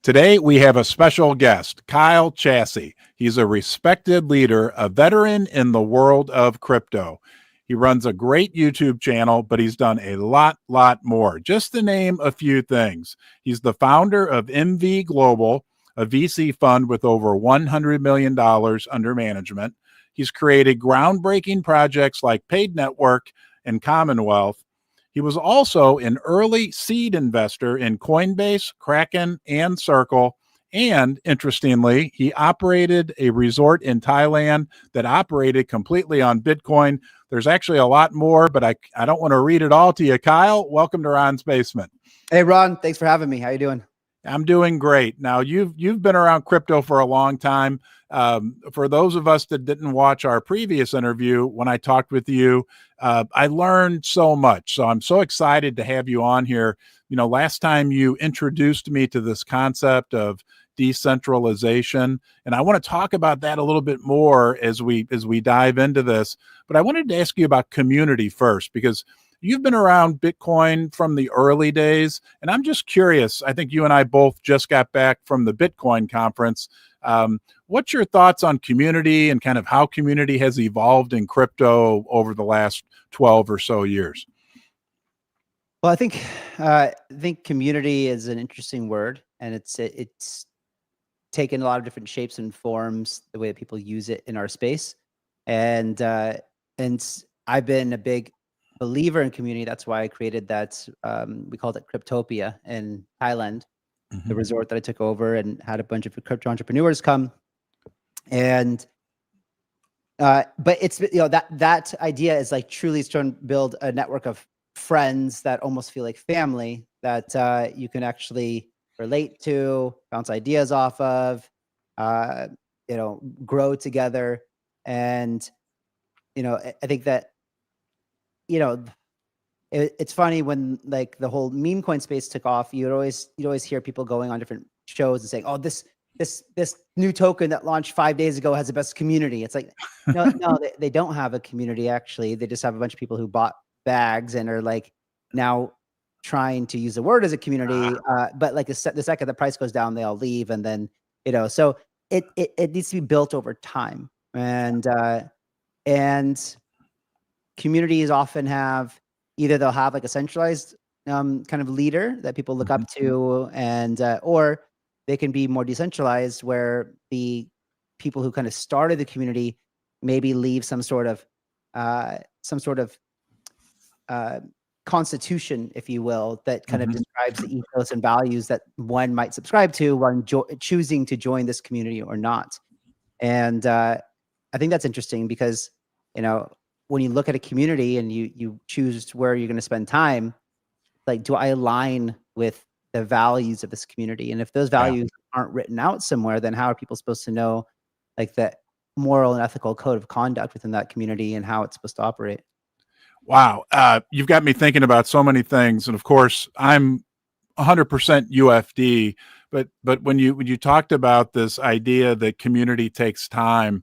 Today, we have a special guest, Kyle Chasse. He's a respected leader, a veteran in the world of crypto. He runs a great YouTube channel, but he's done a lot more. Just to name a few things, he's the founder of MV Global, a VC fund with over $100 million under management. He's created groundbreaking projects like Paid Network and Commonwealth. He was also an early seed investor in Coinbase, Kraken, and Circle. And interestingly, he operated a resort in Thailand that operated completely on Bitcoin. There's actually a lot more, but I don't want to read it all to you. Kyle, welcome to Ron's Basement. Hey, Ron, thanks for having me. How you doing? I'm doing great. Now, you've been around crypto for a long time. For those of us that didn't watch our previous interview, when I talked with you, I learned so much. So I'm so excited to have you on here. You know, last time you introduced me to this concept of decentralization, and I want to talk about that a little bit more as we dive into this. But I wanted to ask you about community first, because you've been around Bitcoin from the early days, and I'm just curious. I think you and I both just got back from the Bitcoin conference. What's your thoughts on community and kind of how community has evolved in crypto over the last 12 or so years? Well, I think community is an interesting word, and it's taken a lot of different shapes and forms the way that people use it in our space. And I've been a big believer in community. That's why I created that. We called it Cryptopia in Thailand, the resort that I took over, and had a bunch of crypto entrepreneurs come. And but it's, you know, that idea is like truly trying to build a network of friends that almost feel like family, that you can actually relate to, bounce ideas off of, grow together. And I think that it's funny when like the whole meme coin space took off. You'd always hear people going on different shows and saying, "Oh, this new token that launched 5 days ago has the best community." It's like, no, they don't have a community. Actually, they just have a bunch of people who bought bags and are like now trying to use the word as a community. But like the second the price goes down, they all leave, and then so it needs to be built over time. And communities often have they'll have like a centralized kind of leader that people look up to, and or they can be more decentralized, where the people who kind of started the community maybe leave some sort of constitution, if you will, that kind of describes the ethos and values that one might subscribe to when choosing to join this community or not. And I think that's interesting because when you look at a community and you choose where you're going to spend time, like, do I align with the values of this community? And if those values aren't written out somewhere, then how are people supposed to know like the moral and ethical code of conduct within that community and how it's supposed to operate? Wow. You've got me thinking about so many things. And of course, I'm 100% UFD, but when you talked about this idea that community takes time,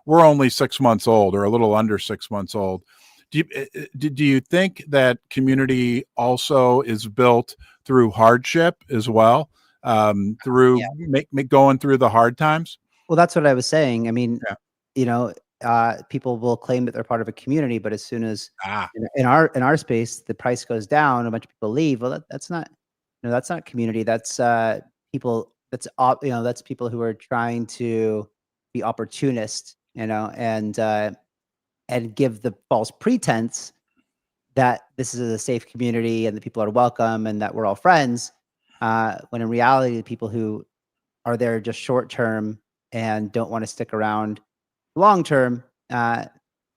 we're only 6 months old, or a little under 6 months old. Do you think that community also is built through hardship as well, through going through the hard times? Well, that's what I was saying. I mean, people will claim that they're part of a community, but as soon as in our space the price goes down, a bunch of people leave. Well, that's not that's not community. That's people. That's people who are trying to be opportunist, and give the false pretense that this is a safe community and the people are welcome and that we're all friends, when in reality the people who are there just short term and don't want to stick around long term,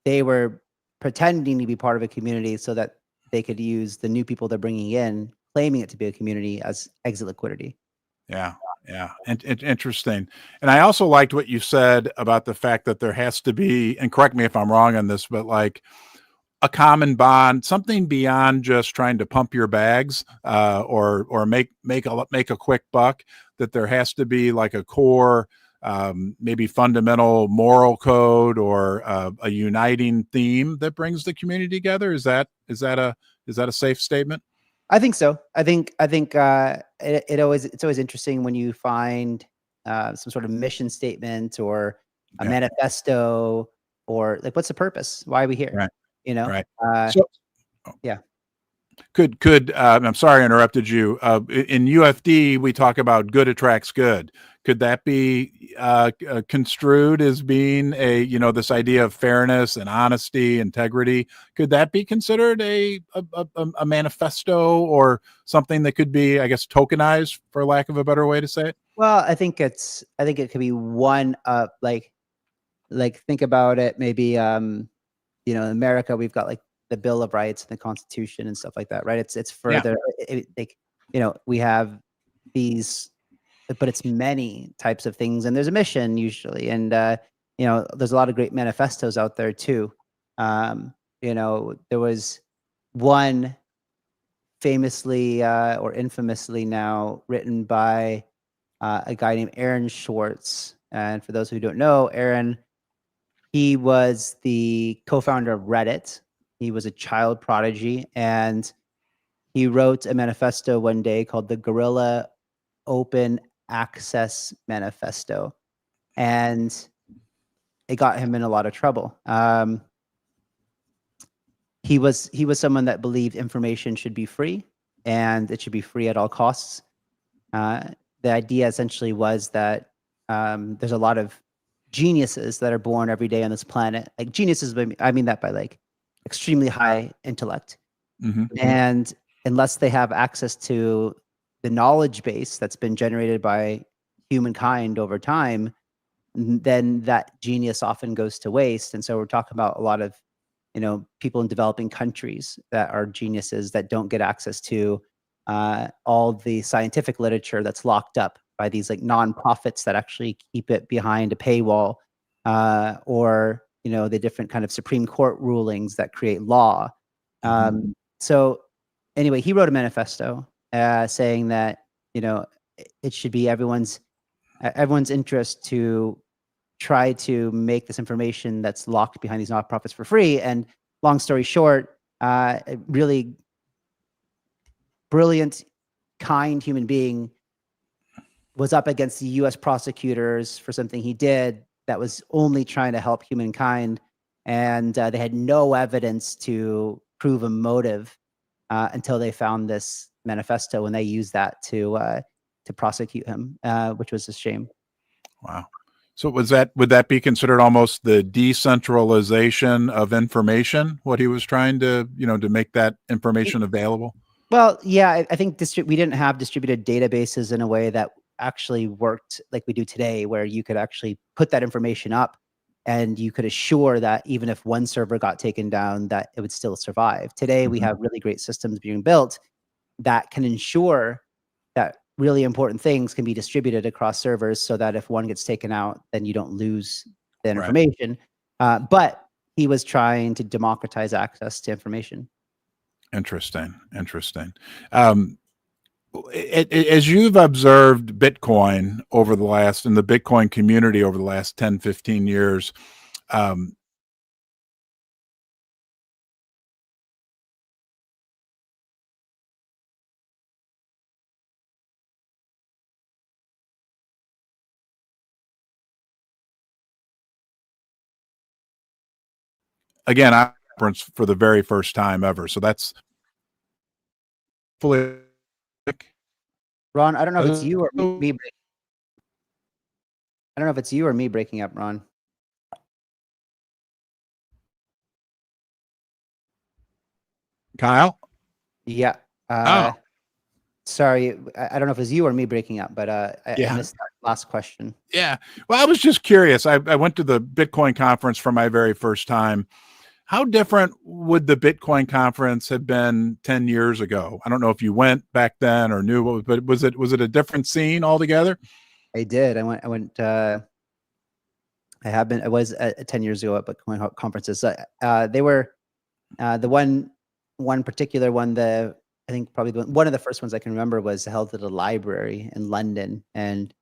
they were pretending to be part of a community so that they could use the new people they're bringing in, claiming it to be a community, as exit liquidity. Yeah. And interesting. And I also liked what you said about the fact that there has to be, and correct me if I'm wrong on this, but like a common bond, something beyond just trying to pump your bags, or make a quick buck, that there has to be like a core, maybe fundamental moral code, or a uniting theme that brings the community together. Is that a safe statement? I think so. I think it's always interesting when you find some sort of mission statement or a Yeah. manifesto, or like, what's the purpose? Why are we here? Right. You know? Right. So Yeah. could I'm sorry I interrupted you. In UFD, we talk about good attracts good. Could that be construed as being this idea of fairness and honesty, integrity? Could that be considered a manifesto or something that could be, I guess, tokenized, for lack of a better way to say it? Well, I think it could be one of like, think about it. Maybe in America, we've got like the Bill of Rights and the Constitution and stuff like that, right? It's Yeah. further, like, we have these, but it's many types of things, and there's a mission usually, and there's a lot of great manifestos out there too. There was one famously or infamously now written by a guy named Aaron Schwartz, and for those who don't know, Aaron, he was the co-founder of Reddit. He was a child prodigy, and he wrote a manifesto one day called the Guerrilla Open Access Manifesto, and it got him in a lot of trouble. He was someone that believed information should be free, and it should be free at all costs. The idea essentially was that there's a lot of geniuses that are born every day on this planet. Like, geniuses, I mean that by like extremely high intellect. Mm-hmm. And unless they have access to the knowledge base that's been generated by humankind over time, then that genius often goes to waste. And so we're talking about a lot of people in developing countries that are geniuses that don't get access to all the scientific literature that's locked up by these like nonprofits that actually keep it behind a paywall, or the different kind of Supreme Court rulings that create law. So anyway, he wrote a manifesto saying that it should be everyone's interest to try to make this information that's locked behind these nonprofits for free. And long story short, a really brilliant, kind human being was up against the U.S. prosecutors for something he did that was only trying to help humankind, and they had no evidence to prove a motive until they found this manifesto, and they used that to prosecute him, which was a shame. Wow. So would that be considered almost the decentralization of information? What he was trying to make that information available? Well, yeah, I think we didn't have distributed databases in a way that actually worked like we do today, where you could actually put that information up and you could assure that even if one server got taken down, that it would still survive. Today, we have really great systems being built that can ensure that really important things can be distributed across servers, so that if one gets taken out, then you don't lose the information. But he was trying to democratize access to information. Interesting. As you've observed Bitcoin in the Bitcoin community over the last 10, 15 years, again, I for the very first time ever. So that's fully. Ron, I don't know if it's you or me. I don't know if it's you or me breaking up, Ron. Kyle? Yeah. Sorry, I don't know if it was you or me breaking up, but I missed that last question. Yeah. Well, I was just curious. I went to the Bitcoin conference for my very first time. How different would the Bitcoin conference have been 10 years ago? I don't know if you went back then or knew what, but was it a different scene altogether? I did. I went. I was 10 years ago at Bitcoin conferences. They were the one particular one. I think probably one of the first ones I can remember was held at a library in London, and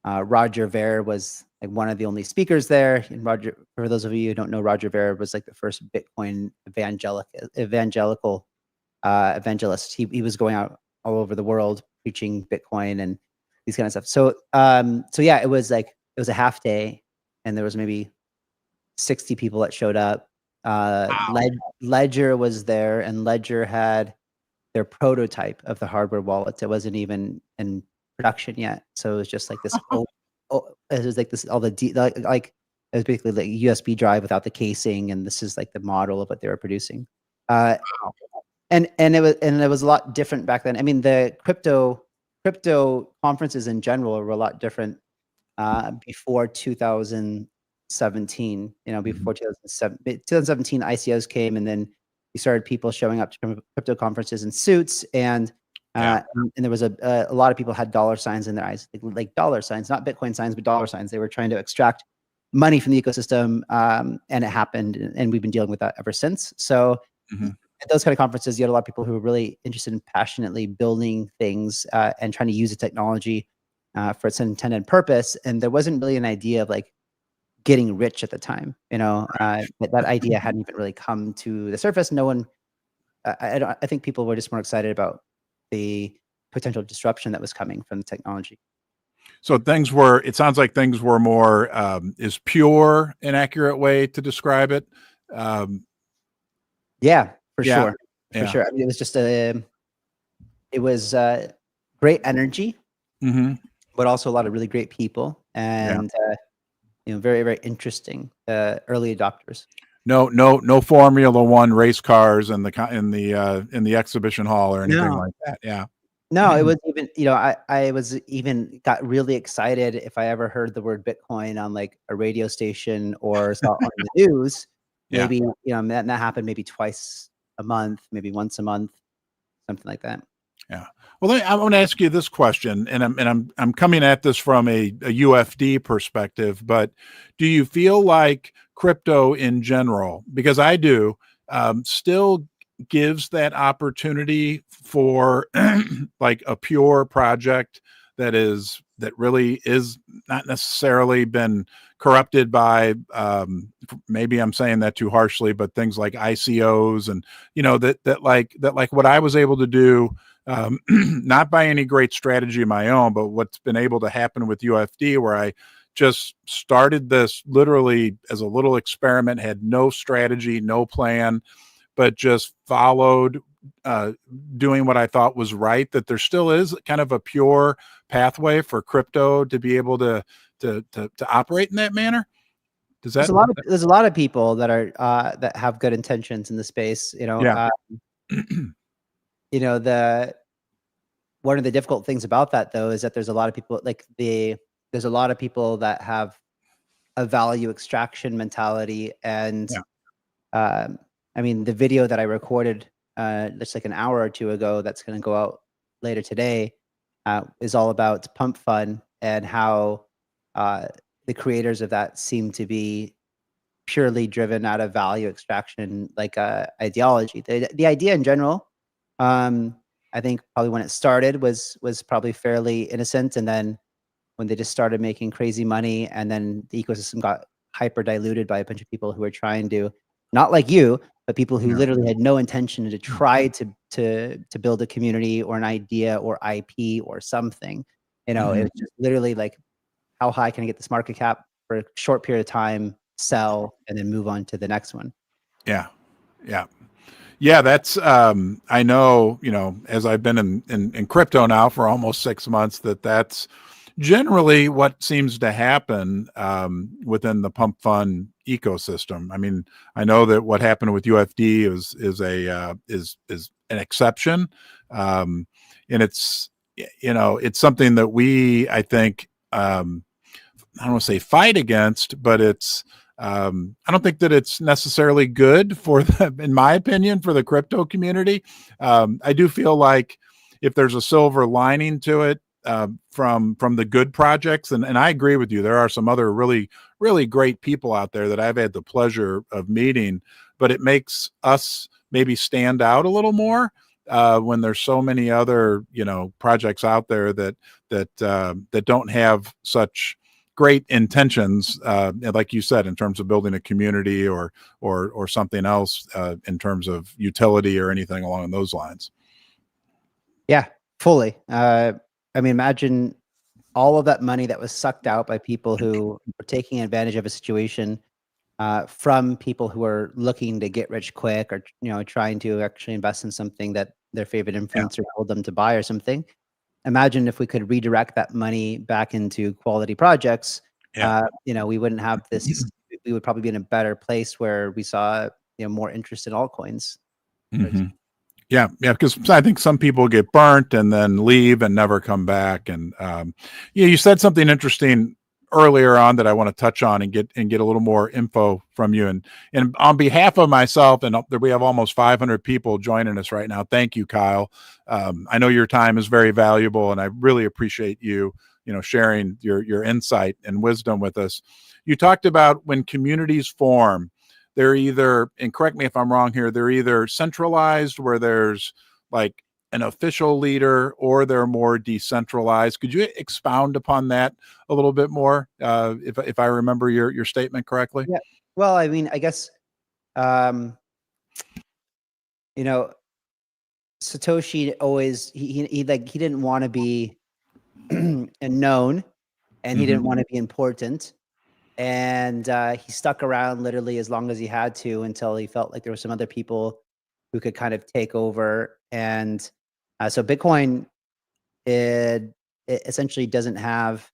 Roger Ver was like one of the only speakers there. And Roger, for those of you who don't know, Roger Ver was like the first Bitcoin evangelical evangelist. He was going out all over the world preaching Bitcoin and these kind of stuff. So so yeah, it was a half day, and there was maybe 60 people that showed up. Ledger was there, and Ledger had their prototype of the hardware wallets. It wasn't even in production yet, so it was just like this. It was like this. All the like it was basically like a USB drive without the casing, and this is like the model of what they were producing. And it was a lot different back then. I mean, the crypto conferences in general were a lot different before 2017. You know, before 2017, ICOs came, and then we started people showing up to crypto conferences in suits, and there was a lot of people had dollar signs in their eyes, like dollar signs, not Bitcoin signs, but dollar signs. They were trying to extract money from the ecosystem, and it happened, and we've been dealing with that ever since. So at those kind of conferences, you had a lot of people who were really interested in passionately building things and trying to use the technology for its intended purpose. And there wasn't really an idea of like getting rich at the time. You know, that idea hadn't even really come to the surface. No one, I think people were just more excited about the potential disruption that was coming from the technology. So it sounds like things were more, is pure an accurate way to describe it? Yeah, for Yeah. sure. For sure. I mean, it was just it was great energy, but also a lot of really great people, and you know, very, very interesting early adopters. No Formula One race cars in the exhibition hall or anything like that. Yeah. No, it was even, you know, I was even got really excited if I ever heard the word Bitcoin on like a radio station or saw it on the news. Maybe, you know, that happened maybe twice a month, maybe once a month, something like that. Yeah. Well, I want to ask you this question, and I'm coming at this from a UFD perspective, but do you feel like crypto in general, because I do, still gives that opportunity for like a pure project that really is not necessarily been corrupted by, maybe I'm saying that too harshly, but things like ICOs, and you know, that like what I was able to do, not by any great strategy of my own, but what's been able to happen with UFD, where I just started this literally as a little experiment, had no strategy, no plan, but just followed, doing what I thought was right, that there still is kind of a pure pathway for crypto to be able to operate in that manner. There's a lot of people that are that have good intentions in the space, you know. You know, one of the difficult things about that though is that there's a lot of people there's a lot of people that have a value extraction mentality, and I mean, the video that I recorded just like an hour or two ago that's going to go out later today is all about pump fun, and how the creators of that seem to be purely driven out of value extraction, like ideology. The idea in general, I think probably when it started was probably fairly innocent, and then when they just started making crazy money, and then the ecosystem got hyper diluted by a bunch of people who were trying to, not like you, but people who literally had no intention to try to build a community or an idea or IP or something. You know, it was just literally like, how high can I get this market cap for a short period of time, sell, and then move on to the next one. Yeah, that's, I know, you know, as I've been in crypto now for almost 6 months, that's generally what seems to happen within the pump fund ecosystem. I mean, I know that what happened with UFD is an exception, and it's, you know, it's something that I think, I don't want to say fight against, but it's, I don't think that it's necessarily good in my opinion, for the crypto community. I do feel like if there's a silver lining to it, from the good projects, and I agree with you, there are some other really, really great people out there that I've had the pleasure of meeting, but it makes us maybe stand out a little more when there's so many other, you know, projects out there that don't have such great intentions, like you said, in terms of building a community or something else in terms of utility or anything along those lines. Yeah, fully. I mean, imagine all of that money that was sucked out by people who were taking advantage of a situation from people who are looking to get rich quick, or trying to actually invest in something that their favorite influencer told them to buy or something. Imagine if we could redirect that money back into quality projects. Yeah. We wouldn't have this. We would probably be in a better place where we saw more interest in altcoins. Mm-hmm. Yeah, because I think some people get burnt and then leave and never come back. And you said something interesting earlier on that I want to touch on and get a little more info from you. And on behalf of myself, and we have almost 500 people joining us right now. Thank you, Kyle. I know your time is very valuable, and I really appreciate you sharing your insight and wisdom with us. You talked about when communities form, they're either, and correct me if I'm wrong here, they're either centralized where there's like an official leader, or they're more decentralized. Could you expound upon that a little bit more, if I remember your statement correctly? Yeah. Well, I mean, I guess, Satoshi always, he didn't want to be known, and he didn't want to be important. And he stuck around literally as long as he had to, until he felt like there were some other people who could kind of take over. And so Bitcoin, it essentially doesn't have,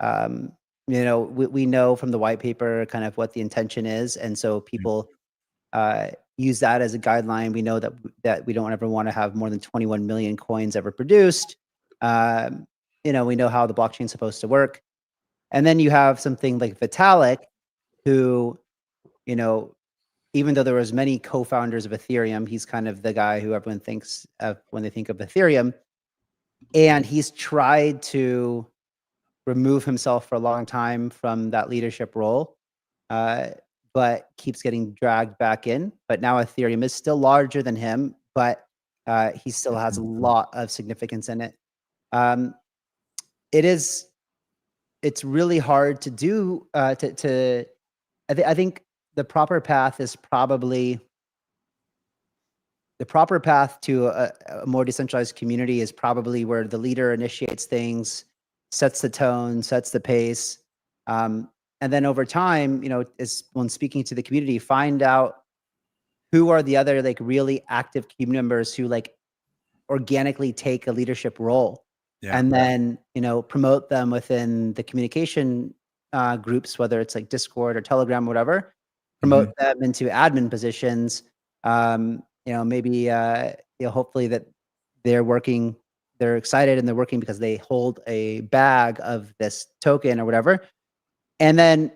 we know from the white paper kind of what the intention is. And so people use that as a guideline. We know that we don't ever want to have more than 21 million coins ever produced. We know how the blockchain is supposed to work. And then you have something like Vitalik, who, even though there was many co-founders of Ethereum, he's kind of the guy who everyone thinks of when they think of Ethereum. And he's tried to remove himself for a long time from that leadership role, but keeps getting dragged back in. But now Ethereum is still larger than him, but he still has a lot of significance in it. It's really hard to do. I think the proper path is probably to a more decentralized community is probably where the leader initiates things, sets the tone, sets the pace, and then over time, is when speaking to the community, find out who are the other like really active community members who like organically take a leadership role. Yeah. And then, promote them within the communication groups, whether it's like Discord or Telegram, whatever, promote them into admin positions. Maybe, hopefully that they're excited and they're working because they hold a bag of this token or whatever. And then,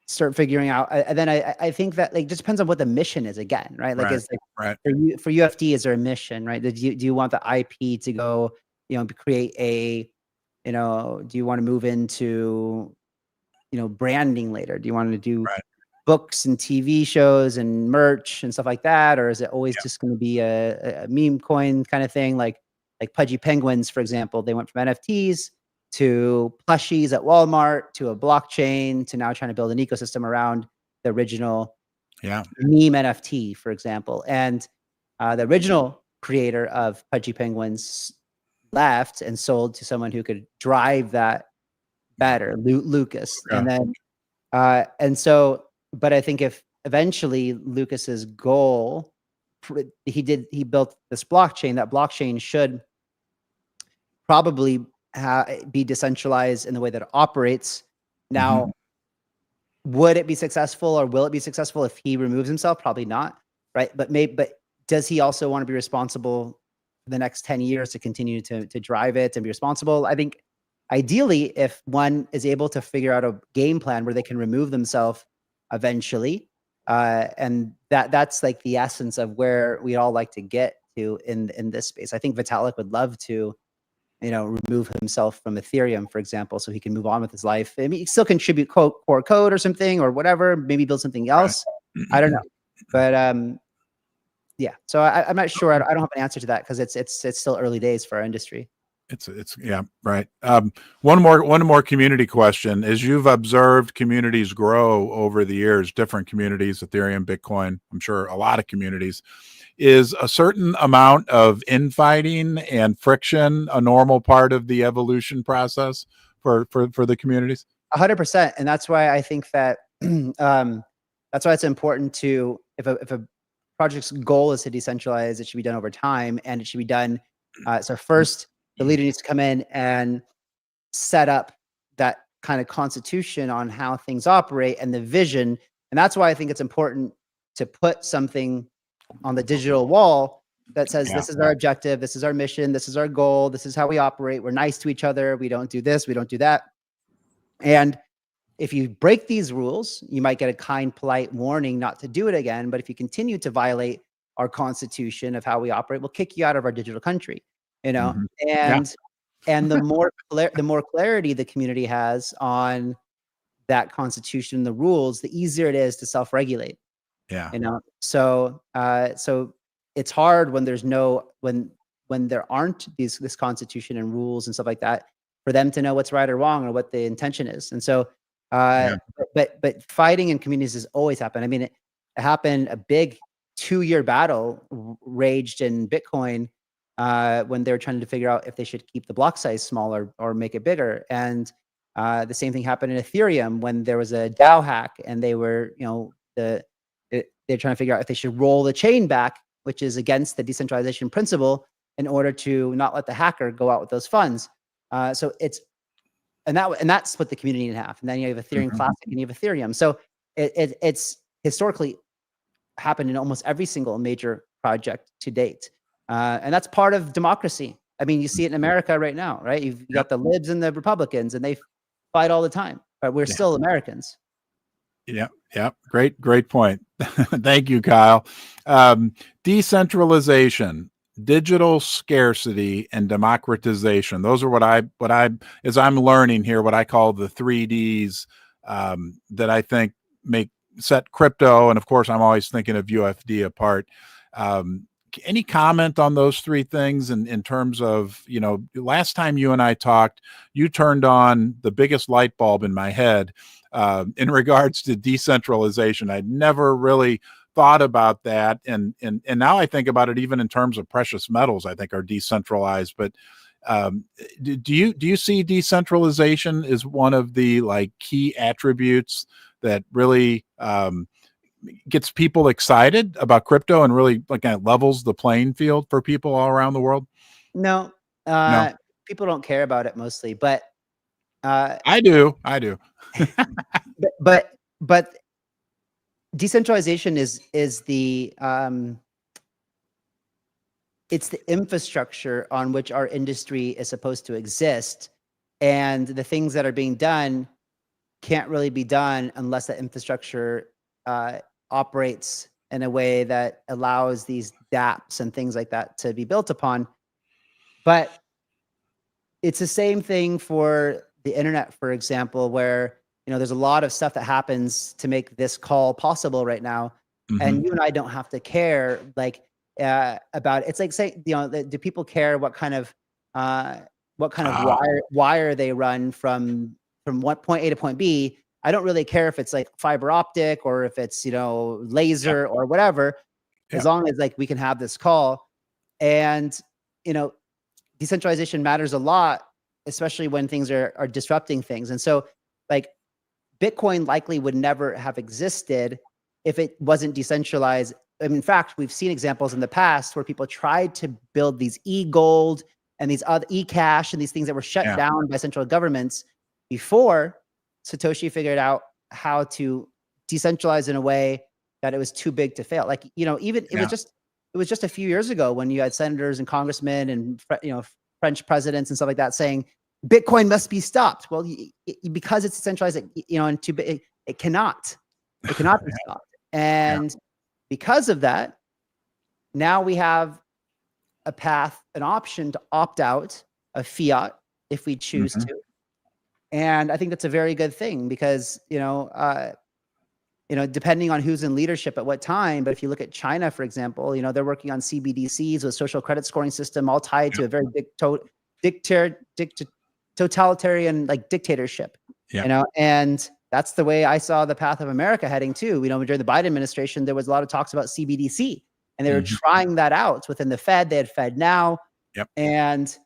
start figuring out. And then I think that like just depends on what the mission is again, right? Like, Right. it's like Right. for UFD, is there a mission, right? Do you want the IP to go, create a, do you want to move into, branding later? Do you want to do Right. books and TV shows and merch and stuff like that? Or is it always just going to be a meme coin kind of thing? Like Pudgy Penguins, for example, they went from NFTs to plushies at Walmart to a blockchain to now trying to build an ecosystem around the original meme NFT, for example. And the original creator of Pudgy Penguins left and sold to someone who could drive that better, Lucas. Yeah. And then, but I think if eventually Lucas's goal, he built this blockchain, that blockchain should probably be decentralized in the way that it operates. Now, would it be successful, or will it be successful if he removes himself? Probably not, right? But does he also want to be responsible for the next 10 years to continue to drive it and be responsible? I think ideally, if one is able to figure out a game plan where they can remove themselves eventually, and that's like the essence of where we all like to get to in this space. I think Vitalik would love to, remove himself from Ethereum, for example, so he can move on with his life. I mean, he still contribute core code or something or whatever, maybe build something else. Right. I don't know. But yeah, so I'm not sure. I don't have an answer to that because it's still early days for our industry. It's yeah, right. One more community question. As you've observed communities grow over the years, different communities, Ethereum, Bitcoin, I'm sure a lot of communities, is a certain amount of infighting and friction a normal part of the evolution process for the communities? 100%. And that's why I think that that's why it's important to, if a project's goal is to decentralize, it should be done over time, and it should be done. So first, the leader needs to come in and set up that kind of constitution on how things operate and the vision. And that's why I think it's important to put something on the digital wall that says, Yeah. this is our objective, this is our mission, this is our goal, this is how we operate. We're nice to each other. We don't do this, we don't do that. And if you break these rules, you might get a kind, polite warning not to do it again. But if you continue to violate our constitution of how we operate, we'll kick you out of our digital country, you know? Mhm. And the more clarity the community has on that constitution, the rules, the easier it is to self-regulate, Yeah. you know? So it's hard when there's when there aren't this constitution and rules and stuff like that, for them to know what's right or wrong or what the intention is. And so, but fighting in communities has always happened. I mean, it happened, a big 2-year battle raged in Bitcoin when they were trying to figure out if they should keep the block size smaller or make it bigger. And the same thing happened in Ethereum when there was a DAO hack, and they were, they're trying to figure out if they should roll the chain back, which is against the decentralization principle, in order to not let the hacker go out with those funds. So that split the community in half. And then you have Ethereum Classic and you have Ethereum. So it's historically happened in almost every single major project to date. And that's part of democracy. I mean, you see it in America right now, right? You've got the libs and the Republicans, and they fight all the time, but we're still Americans. Yeah. Great point. Thank you, Kyle. Decentralization, digital scarcity, and democratization. Those are what I, as I'm learning here, what I call the 3Ds that I think set crypto. And of course, I'm always thinking of UFD apart. Any comment on those three things in terms of, last time you and I talked, you turned on the biggest light bulb in my head in regards to decentralization. I'd never really thought about that. And now I think about it even in terms of precious metals, I think are decentralized. But do you see decentralization as one of the key attributes that really gets people excited about crypto and really kind of levels the playing field for people all around the world? No, No, people don't care about it mostly, but I do. but decentralization is the it's the infrastructure on which our industry is supposed to exist, and the things that are being done can't really be done unless that infrastructure operates in a way that allows these dApps and things like that to be built upon. But it's the same thing for the internet, for example, where there's a lot of stuff that happens to make this call possible right now, and you and I don't have to care about it. It's like saying, do people care what kind of wire they run from one point A to point B? I don't really care if it's like fiber optic or if it's laser or whatever, as long as we can have this call. And decentralization matters a lot, especially when things are disrupting things. And so Bitcoin likely would never have existed if it wasn't decentralized. I mean, in fact, we've seen examples in the past where people tried to build these e-gold and these other e-cash and these things that were shut down by central governments before Satoshi figured out how to decentralize in a way that it was too big to fail. It was just a few years ago when you had senators and congressmen and French presidents and stuff like that saying Bitcoin must be stopped. Well, because it's decentralized, and too big, it cannot be stopped. And because of that, now we have a path, an option to opt out of fiat if we choose to. And I think that's a very good thing because, depending on who's in leadership at what time, but if you look at China, for example, they're working on CBDCs with social credit scoring system, all tied to a very big totalitarian like dictatorship, Yeah. you know, and that's the way I saw the path of America heading too. You know, during the Biden administration, there was a lot of talks about CBDC, and they were trying that out within the Fed. They had Fed Now, Yep. and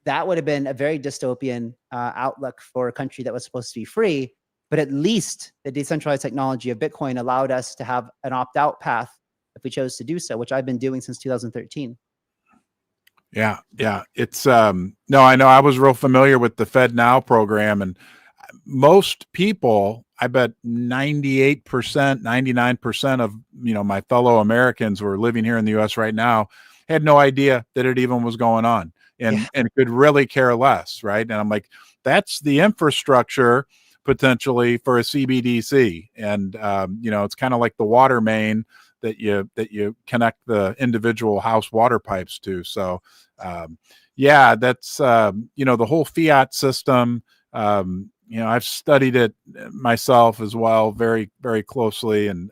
that would have been a very dystopian outlook for a country that was supposed to be free. But at least the decentralized technology of Bitcoin allowed us to have an opt-out path if we chose to do so, which I've been doing since 2013. Yeah. It's no, I know I was real familiar with the Fed Now program, and most people, I bet 98%, 99% of, my fellow Americans who are living here in the US right now had no idea that it even was going on, and could really care less, right? And I'm like, that's the infrastructure potentially for a CBDC. And it's kind of like the water main that you connect the individual house water pipes to. So that's the whole fiat system. I've studied it myself as well, very, very closely. And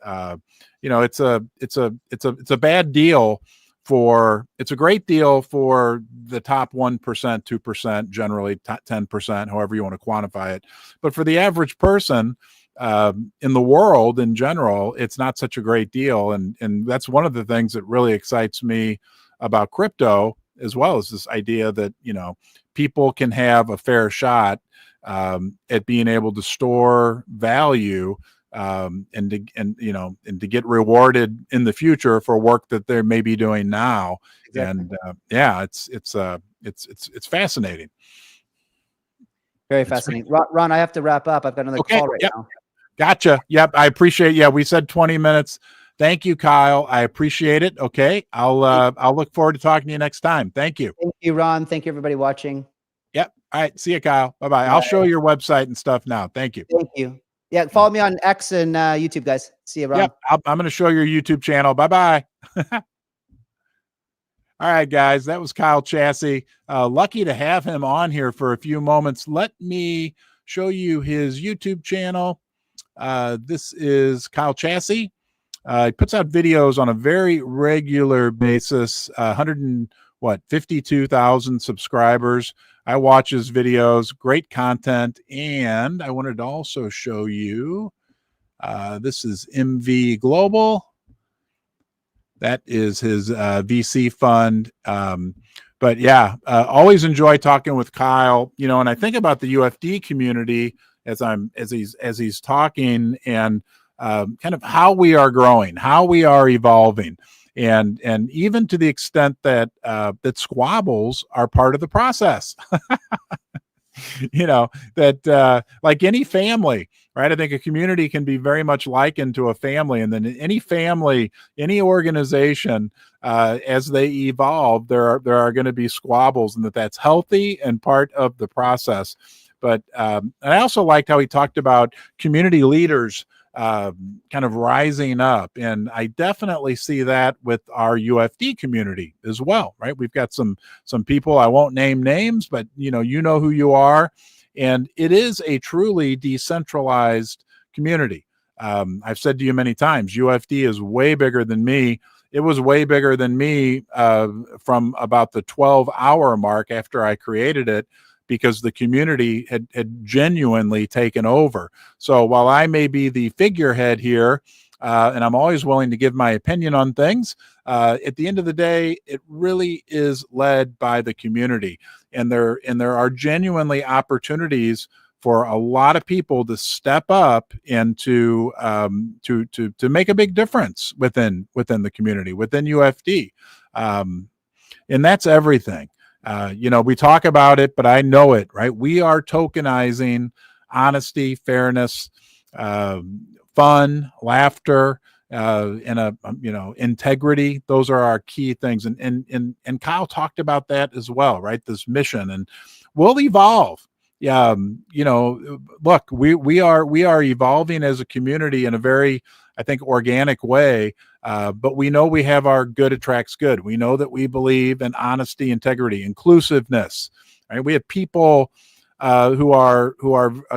it's a bad deal it's a great deal for the top 1%, 2%, generally 10%, however you want to quantify it. But for the average person in the world in general, it's not such a great deal. And that's one of the things that really excites me about crypto, as well as this idea that, people can have a fair shot at being able to store value and to get rewarded in the future for work that they may be doing now. Exactly. And it's fascinating. Very fascinating. Ron, I have to wrap up. I've got another call right now. Gotcha. Yep. I appreciate. Yeah, we said 20 minutes. Thank you, Kyle. I appreciate it. Okay. I'll look forward to talking to you next time. Thank you. Thank you, Ron. Thank you, everybody watching. Yep. All right. See you, Kyle. Bye-bye. I'll show your website and stuff now. Thank you. Thank you. Yeah. Follow me on X and YouTube, guys. See you, Ron. Yep. I'm going to show your YouTube channel. Bye-bye. All right, guys. That was Kyle Chasse. Lucky to have him on here for a few moments. Let me show you his YouTube channel. This is Kyle Chasse. He puts out videos on a very regular basis. 52,000 subscribers. I watch his videos. Great content. And I wanted to also show you. This is MV Global. That is his VC fund. But yeah, always enjoy talking with Kyle. And I think about the UFD community as he's talking, and kind of how we are growing, how we are evolving, and even to the extent that that squabbles are part of the process. That like any family, right? I think a community can be very much likened to a family, and then any family, any organization, as they evolve, there are going to be squabbles, and that's healthy and part of the process. But and I also liked how he talked about community leaders kind of rising up, and I definitely see that with our UFD community as well, right? We've got some people, I won't name names, but you know who you are, and it is a truly decentralized community. I've said to you many times, UFD is way bigger than me. It was way bigger than me from about the 12-hour mark after I created it, because the community had genuinely taken over. So while I may be the figurehead here, and I'm always willing to give my opinion on things, at the end of the day, it really is led by the community. And there are genuinely opportunities for a lot of people to step up and to make a big difference within the community, within UFD. And that's everything. We talk about it, but I know it, right? We are tokenizing honesty, fairness, fun, laughter, and integrity. Those are our key things. And Kyle talked about that as well, right? This mission, and we'll evolve. Look, we are evolving as a community in a very, I think, organic way. But we know we have our good attracts good. We know that we believe in honesty, integrity, inclusiveness. Right? We have people who are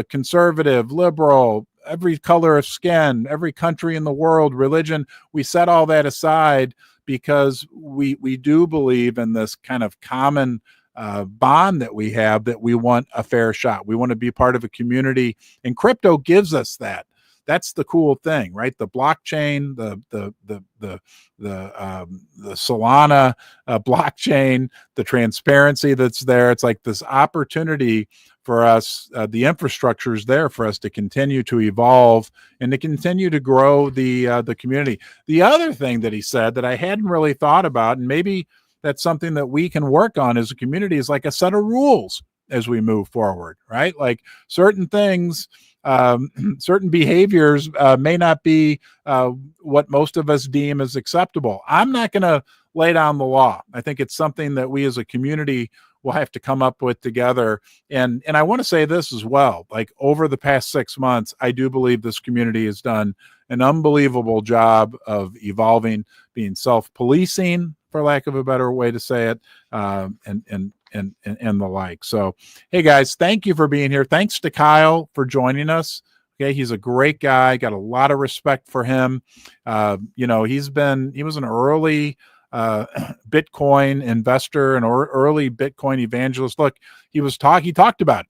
conservative, liberal, every color of skin, every country in the world, religion. We set all that aside because we do believe in this kind of common bond that we have, that we want a fair shot. We want to be part of a community, and crypto gives us that. That's the cool thing, right? The blockchain, the Solana blockchain, the transparency that's there. It's like this opportunity for us. The infrastructure is there for us to continue to evolve and to continue to grow the community. The other thing that he said that I hadn't really thought about, and maybe that's something that we can work on as a community, is like a set of rules as we move forward, right? Like certain things, certain behaviors may not be what most of us deem as acceptable. I'm not going to lay down the law. I think it's something that we as a community will have to come up with together. And I want to say this as well, like over the past 6 months, I do believe this community has done an unbelievable job of evolving, being self-policing, for lack of a better way to say it, and the like. So, hey guys, thank you for being here. Thanks to Kyle for joining us. Okay, he's a great guy. Got a lot of respect for him. You know, he was an early Bitcoin investor and early Bitcoin evangelist. Look, he talked about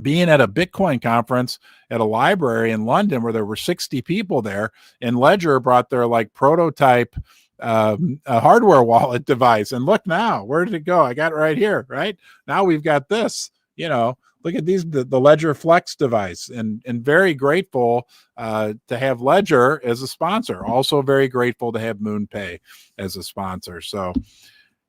being at a Bitcoin conference at a library in London where there were 60 people there, and Ledger brought their like prototype a hardware wallet device. And look now, where did it go? I got it right here, right? Now we've got this, you know, look at these, the Ledger Flex device, and very grateful to have Ledger as a sponsor. Also very grateful to have MoonPay as a sponsor. So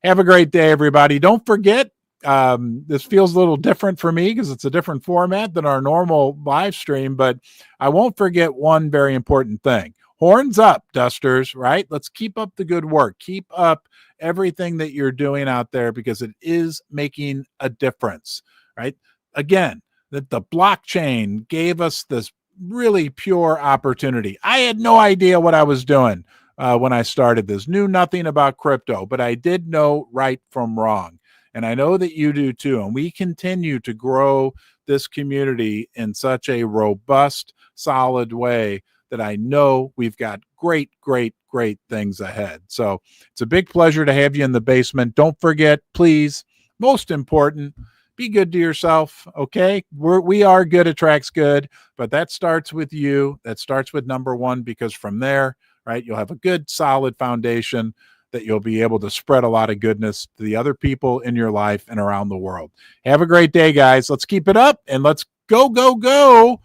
have a great day, everybody. Don't forget, this feels a little different for me because it's a different format than our normal live stream, but I won't forget one very important thing. Horns up, Dusters, right? Let's keep up the good work. Keep up everything that you're doing out there, because it is making a difference, right? Again, that the blockchain gave us this really pure opportunity. I had no idea what I was doing when I started this, knew nothing about crypto, but I did know right from wrong. And I know that you do too. And we continue to grow this community in such a robust, solid way that I know we've got great, great, great things ahead. So it's a big pleasure to have you in the basement. Don't forget, please, most important, be good to yourself, okay? We are good attracts good, but that starts with you. That starts with number one, because from there, right, you'll have a good, solid foundation that you'll be able to spread a lot of goodness to the other people in your life and around the world. Have a great day, guys. Let's keep it up, and let's go, go, go.